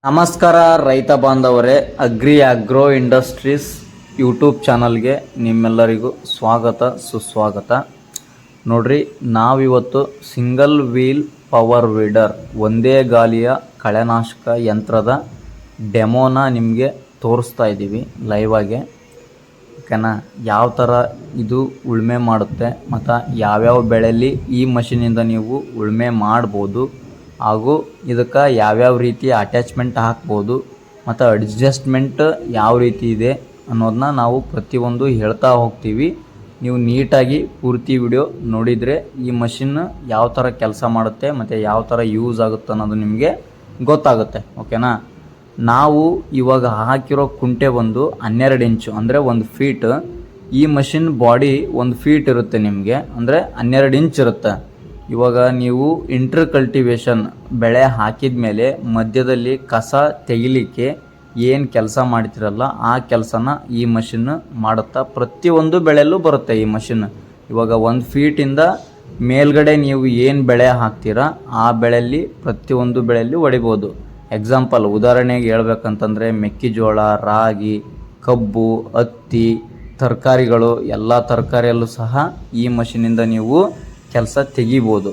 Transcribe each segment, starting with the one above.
ನಮಸ್ಕಾರ ರೈತ ಬಾಂಧವರೇ, ಅಗ್ರಿ ಆಗ್ರೋ ಇಂಡಸ್ಟ್ರೀಸ್ ಯೂಟ್ಯೂಬ್ ಚಾನಲ್ಗೆ ನಿಮ್ಮೆಲ್ಲರಿಗೂ ಸ್ವಾಗತ ಸುಸ್ವಾಗತ. ನೋಡ್ರಿ, ನಾವಿವತ್ತು ಸಿಂಗಲ್ ವೀಲ್ ಪವರ್ ವೀಡರ್ ಒಂದೇ ಗಾಲಿಯ ಕಳೆನಾಶಕ ಯಂತ್ರದ ಡೆಮೋನ ನಿಮಗೆ ತೋರಿಸ್ತಾ ಇದ್ದೀವಿ ಲೈವ್ ಆಗಿ. ಓಕೆನಾ, ಯಾವ ಥರ ಇದು ಉಳುಮೆ ಮಾಡುತ್ತೆ ಮತ್ತು ಯಾವ್ಯಾವ ಬೆಳೆಯಲ್ಲಿ ಈ ಮಷೀನಿಂದ ನೀವು ಉಳುಮೆ ಮಾಡ್ಬೋದು, ಹಾಗೂ ಇದಕ್ಕೆ ಯಾವ್ಯಾವ ರೀತಿ ಅಟ್ಯಾಚ್ಮೆಂಟ್ ಹಾಕ್ಬೋದು ಮತ್ತು ಅಡ್ಜಸ್ಟ್ಮೆಂಟ್ ಯಾವ ರೀತಿ ಇದೆ ಅನ್ನೋದನ್ನ ನಾವು ಪ್ರತಿಯೊಂದು ಹೇಳ್ತಾ ಹೋಗ್ತೀವಿ. ನೀವು ನೀಟಾಗಿ ಪೂರ್ತಿ ವಿಡಿಯೋ ನೋಡಿದರೆ ಈ ಮಷಿನ್ ಯಾವ ಥರ ಕೆಲಸ ಮಾಡುತ್ತೆ ಮತ್ತು ಯಾವ ಥರ ಯೂಸ್ ಆಗುತ್ತೆ ಅನ್ನೋದು ನಿಮಗೆ ಗೊತ್ತಾಗುತ್ತೆ. ಓಕೆನಾ, ನಾವು ಇವಾಗ ಹಾಕಿರೋ ಕುಂಟೆ ಬಂದು 12 ಇಂಚು ಅಂದರೆ 1 ಫೀಟ್. ಈ ಮಷಿನ್ ಬಾಡಿ 1 ಫೀಟ್ ಇರುತ್ತೆ ನಿಮಗೆ, ಅಂದರೆ 12 ಇಂಚ್ ಇರುತ್ತೆ. ಇವಾಗ ನೀವು ಇಂಟರ್ ಕಲ್ಟಿವೇಷನ್ ಬೆಳೆ ಹಾಕಿದ ಮೇಲೆ ಮಧ್ಯದಲ್ಲಿ ಕಸ ತೆಗಿಲಿಕ್ಕೆ ಏನು ಕೆಲಸ ಮಾಡ್ತಿರಲ್ಲ ಆ ಕೆಲಸನ ಈ ಮಷಿನ್ ಮಾಡುತ್ತಾ. ಪ್ರತಿಯೊಂದು ಬೆಳೆಯಲ್ಲೂ ಬರುತ್ತೆ ಈ ಮಷಿನ್. ಇವಾಗ 1 ಫೀಟಿಂದ ಮೇಲ್ಗಡೆ ನೀವು ಏನು ಬೆಳೆ ಹಾಕ್ತೀರಾ ಆ ಬೆಳೆಯಲ್ಲಿ ಪ್ರತಿಯೊಂದು ಬೆಳೆಯಲ್ಲಿ ಹೊಡಿಬೋದು. ಎಕ್ಸಾಂಪಲ್ ಉದಾಹರಣೆಗೆ ಹೇಳ್ಬೇಕಂತಂದರೆ ಮೆಕ್ಕೆಜೋಳ, ರಾಗಿ, ಕಬ್ಬು, ಹತ್ತಿ, ತರಕಾರಿಗಳು, ಎಲ್ಲ ತರಕಾರಿಯಲ್ಲೂ ಸಹ ಈ ಮಷಿನಿಂದ ನೀವು ಕೆಲಸ ತೆಗಿಬೋದು.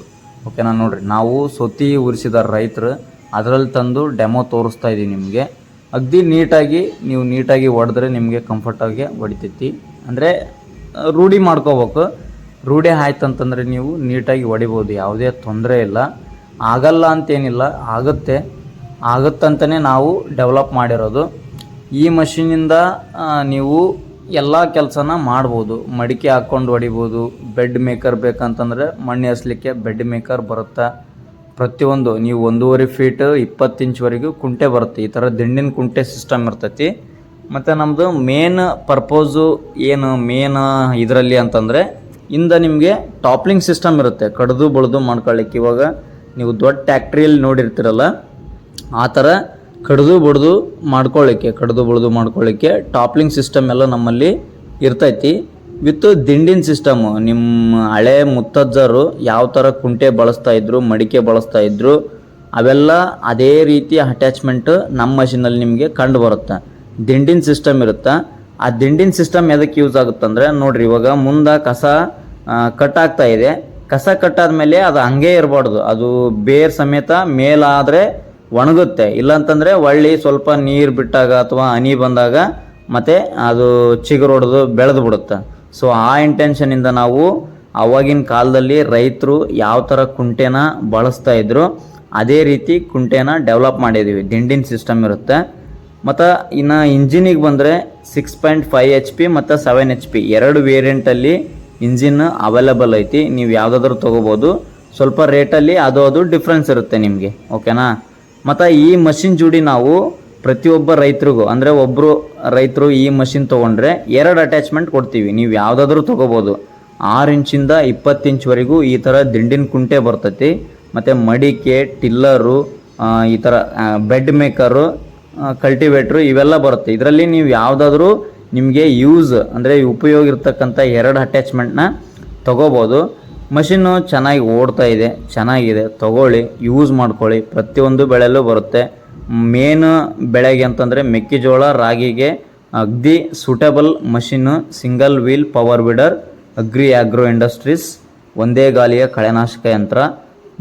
ಓಕೆನಾ, ನೋಡಿರಿ, ನಾವು ಸೊತ್ತಿ ಉರಿಸಿದ ರೈತರು ಅದರಲ್ಲಿ ತಂದು ಡೆಮೋ ತೋರಿಸ್ತಾ ಇದ್ದೀವಿ ನಿಮಗೆ. ಅಗದಿ ನೀವು ನೀಟಾಗಿ ಹೊಡೆದ್ರೆ ನಿಮಗೆ ಕಂಫರ್ಟಾಗಿ ಹೊಡಿತೈತಿ. ಅಂದರೆ ರೂಢಿ ಮಾಡ್ಕೋಬೇಕು. ರೂಢಿ ಆಯ್ತಂತಂದರೆ ನೀವು ನೀಟಾಗಿ ಹೊಡಿಬೋದು, ಯಾವುದೇ ತೊಂದರೆ ಇಲ್ಲ. ಆಗಲ್ಲ ಅಂತೇನಿಲ್ಲ, ಆಗುತ್ತಂತಲೇ ನಾವು ಡೆವಲಪ್ ಮಾಡಿರೋದು. ಈ ಮಷೀನಿಂದ ನೀವು ಎಲ್ಲ ಕೆಲಸನ ಮಾಡ್ಬೋದು. ಮಡಿಕೆ ಹಾಕ್ಕೊಂಡು ಹೊಡಿಬೋದು. ಬೆಡ್ ಮೇಕರ್ ಬೇಕಂತಂದರೆ ಮಣ್ಣು ಎಸ್ಲಿಕ್ಕೆ ಬೆಡ್ ಮೇಕರ್ ಬರುತ್ತೆ. ಪ್ರತಿಯೊಂದು ನೀವು 1.5 ಫೀಟ್ 20 ಇಂಚ್ವರೆಗೂ ಕುಂಟೆ ಬರುತ್ತೆ. ಈ ಥರ ದಿಂಡಿನ ಕುಂಟೆ ಸಿಸ್ಟಮ್ ಇರ್ತೈತಿ. ಮತ್ತು ನಮ್ಮದು ಮೇನ್ ಪರ್ಪೋಸು ಏನು ಇದರಲ್ಲಿ ಅಂತಂದರೆ ನಿಮಗೆ ಟಾಪ್ಲಿಂಗ್ ಸಿಸ್ಟಮ್ ಇರುತ್ತೆ, ಕಡ್ದು ಬಳ್ದು ಮಾಡ್ಕೊಳ್ಳಿಕ್ಕೆ. ಇವಾಗ ನೀವು ದೊಡ್ಡ ಟ್ಯಾಕ್ಟ್ರಿಯಲ್ಲಿ ನೋಡಿರ್ತೀರಲ್ಲ ಆ ಥರ ಕಡ್ದು ಬಳ್ದು ಮಾಡ್ಕೊಳ್ಳಿಕ್ಕೆ ಟಾಪ್ಲಿಂಗ್ ಸಿಸ್ಟಮ್ ಎಲ್ಲ ನಮ್ಮಲ್ಲಿ ಇರ್ತೈತಿ. ವಿತ್ ದಿಂಡಿನ ಸಿಸ್ಟಮು. ನಿಮ್ಮ ಹಳೆ ಮುತ್ತಜ್ಜರು ಯಾವ ಥರ ಕುಂಟೆ ಬಳಸ್ತಾಯಿದ್ರು, ಮಡಿಕೆ ಬಳಸ್ತಾಯಿದ್ರು, ಅವೆಲ್ಲ ಅದೇ ರೀತಿ ಅಟ್ಯಾಚ್ಮೆಂಟ್ ನಮ್ಮ ಮಷಿನಲ್ಲಿ ನಿಮಗೆ ಕಂಡು ಬರುತ್ತೆ. ದಿಂಡಿನ ಸಿಸ್ಟಮ್ ಇರುತ್ತೆ. ಆ ದಿಂಡಿನ ಸಿಸ್ಟಮ್ ಎದಕ್ಕೆ ಯೂಸ್ ಆಗುತ್ತಂದರೆ, ನೋಡಿರಿ, ಇವಾಗ ಮುಂದೆ ಕಸ ಕಟ್ ಆಗ್ತಾ ಇದೆ. ಕಸ ಕಟ್ಟಾದ್ಮೇಲೆ ಅದು ಹಂಗೆ ಇರಬಾರ್ದು, ಅದು ಬೇರ್ ಸಮೇತ ಮೇಲಾದರೆ ಒಣಗುತ್ತೆ. ಇಲ್ಲಾಂತಂದರೆ ಒಳ್ಳೆ ಸ್ವಲ್ಪ ನೀರು ಬಿಟ್ಟಾಗ ಅಥವಾ ಹನಿ ಬಂದಾಗ ಮತ್ತು ಅದು ಚಿಗುರೊಡೆದು ಬೆಳೆದು ಬಿಡುತ್ತೆ. ಸೊ ಆ ಇಂಟೆನ್ಷನಿಂದ ನಾವು ಆವಾಗಿನ ಕಾಲದಲ್ಲಿ ರೈತರು ಯಾವ ಥರ ಕುಂಟೆನ ಬಳಸ್ತಾ ಇದ್ರು ಅದೇ ರೀತಿ ಕುಂಟೆನ ಡೆವಲಪ್ ಮಾಡಿದ್ದೀವಿ. ದಿಂಡಿನ ಸಿಸ್ಟಮ್ ಇರುತ್ತೆ. ಮತ್ತು ಇನ್ನು ಇಂಜಿನಿಗೆ ಬಂದರೆ 6.5 HP ಮತ್ತು 7 HP ಎರಡು ವೇರಿಯಂಟಲ್ಲಿ ಇಂಜಿನ್ ಅವೈಲೇಬಲ್ ಐತಿ. ನೀವು ಯಾವುದಾದ್ರೂ ತೊಗೋಬೋದು. ಸ್ವಲ್ಪ ರೇಟಲ್ಲಿ ಅದು ಡಿಫ್ರೆನ್ಸ್ ಇರುತ್ತೆ ನಿಮಗೆ. ಓಕೆನಾ, ಮತ್ತು ಈ ಮಷಿನ್ ಜೋಡಿ ನಾವು ಪ್ರತಿಯೊಬ್ಬ ರೈತರಿಗೂ, ಅಂದರೆ ಒಬ್ಬರು ರೈತರು ಈ ಮಷಿನ್ ತೊಗೊಂಡ್ರೆ 2 ಅಟ್ಯಾಚ್ಮೆಂಟ್ ಕೊಡ್ತೀವಿ. ನೀವು ಯಾವುದಾದ್ರೂ ತೊಗೋಬೋದು. 6 ಇಂಚಿಂದ 20 ಇಂಚ್ವರೆಗೂ ಈ ಥರ ದಿಂಡಿನ ಕುಂಟೆ ಬರ್ತೈತಿ. ಮತ್ತು ಮಡಿಕೆ, ಟಿಲ್ಲರು, ಈ ಥರ ಬೆಡ್ ಮೇಕರು, ಕಲ್ಟಿವೇಟ್ರು ಇವೆಲ್ಲ ಬರುತ್ತೆ. ಇದರಲ್ಲಿ ನೀವು ಯಾವುದಾದ್ರೂ ನಿಮಗೆ ಅಂದರೆ ಉಪಯೋಗ ಇರ್ತಕ್ಕಂಥ 2 ಅಟ್ಯಾಚ್ಮೆಂಟ್ನ ತೊಗೋಬೋದು. ಮಷಿನ್ನು ಚೆನ್ನಾಗಿ ಓಡ್ತಾ ಇದೆ, ಚೆನ್ನಾಗಿದೆ, ತೊಗೊಳ್ಳಿ, ಯೂಸ್ ಮಾಡ್ಕೊಳ್ಳಿ. ಪ್ರತಿಯೊಂದು ಬೆಳೆಯಲ್ಲೂ ಬರುತ್ತೆ. ಮೇನ್ ಬೆಳೆಗೆ ಅಂತಂದರೆ ಮೆಕ್ಕೆಜೋಳ, ರಾಗಿಗೆ ಅಗ್ದಿ suitable machine single wheel power weeder agri agro industries ಒಂದೇ ಗಾಲಿಯ ಕಳೆನಾಶಕ ಯಂತ್ರ.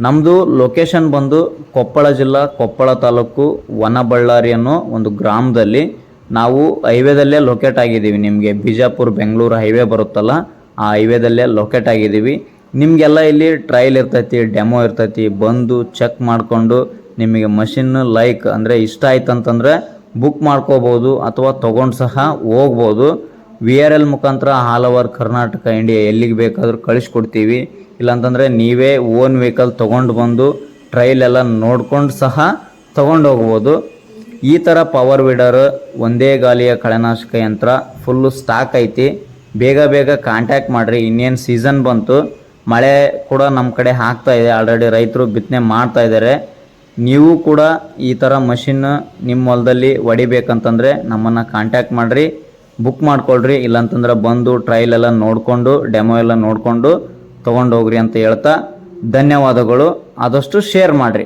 ನಮ್ಮದು ಲೊಕೇಶನ್ ಬಂದು ಕೊಪ್ಪಳ ಜಿಲ್ಲಾ, ಕೊಪ್ಪಳ ತಾಲೂಕು, ವನಬಳ್ಳಾರಿ ಅನ್ನೋ ಒಂದು ಗ್ರಾಮದಲ್ಲಿ. ನಾವು ಹೈವೇದಲ್ಲೇ ಲೊಕೇಟ್ ಆಗಿದ್ದೀವಿ. ನಿಮಗೆ ಬಿಜಾಪುರ ಬೆಂಗಳೂರು ಹೈವೇ ಬರುತ್ತಲ್ಲ ಆ ಹೈವೇದಲ್ಲೇ ಲೊಕೇಟ್ ಆಗಿದ್ದೀವಿ. ನಿಮಗೆಲ್ಲ ಇಲ್ಲಿ ಟ್ರಯಲ್ ಇರ್ತೈತಿ, ಡೆಮೋ ಇರ್ತೈತಿ. ಬಂದು ಚೆಕ್ ಮಾಡಿಕೊಂಡು ನಿಮಗೆ ಮಷಿನ್ ಅಂದರೆ ಇಷ್ಟ ಆಯ್ತು ಅಂತಂದರೆ ಬುಕ್ ಮಾಡ್ಕೋಬೋದು ಅಥವಾ ತೊಗೊಂಡು ಸಹ ಹೋಗ್ಬೋದು. VRL ಮುಖಾಂತರ ಆಲ್ ಓವರ್ ಕರ್ನಾಟಕ, ಇಂಡಿಯಾ ಎಲ್ಲಿಗೆ ಬೇಕಾದರೂ ಕಳಿಸ್ಕೊಡ್ತೀವಿ. ಇಲ್ಲಾಂತಂದರೆ ನೀವೇ ಓನ್ ವೆಹಿಕಲ್ ತೊಗೊಂಡು ಬಂದು ಟ್ರಯಲ್ ಎಲ್ಲ ನೋಡ್ಕೊಂಡು ಸಹ ತೊಗೊಂಡು ಹೋಗ್ಬೋದು. ಈ ಥರ ಪವರ್ ವೀಡರ್ ಒಂದೇ ಗಾಲಿಯ ಕಳೆನಾಶಕ ಯಂತ್ರ ಫುಲ್ಲು ಸ್ಟಾಕ್ ಐತಿ. ಬೇಗ ಕಾಂಟ್ಯಾಕ್ಟ್ ಮಾಡಿರಿ. ಇನ್ನೇನು ಸೀಸನ್ ಬಂತು, ಮಳೆ ಕೂಡ ನಮ್ಮ ಕಡೆ ಆಗ್ತಾ ಇದೆ. ಆಲ್ರೆಡಿ ರೈತರು ಬಿತ್ತನೆ ಮಾಡ್ತಾ ಇದ್ದಾರೆ. ನೀವು ಕೂಡ ಈ ಥರ ಮಷಿನ್ ನಿಮ್ಮ ಹೊಲದಲ್ಲಿ ಹೊಡಿಬೇಕಂತಂದರೆ ನಮ್ಮನ್ನು ಕಾಂಟ್ಯಾಕ್ಟ್ ಮಾಡಿರಿ, ಬುಕ್ ಮಾಡ್ಕೊಳ್ರಿ. ಇಲ್ಲಾಂತಂದ್ರೆ ಬಂದು ಟ್ರಯಲ್ ಎಲ್ಲ ನೋಡಿಕೊಂಡು ಡೆಮೋ ಎಲ್ಲ ನೋಡಿಕೊಂಡು ತೊಗೊಂಡು ಹೋಗ್ರಿ ಅಂತ ಹೇಳ್ತಾ ಧನ್ಯವಾದಗಳು. ಆದಷ್ಟು ಶೇರ್ ಮಾಡಿರಿ.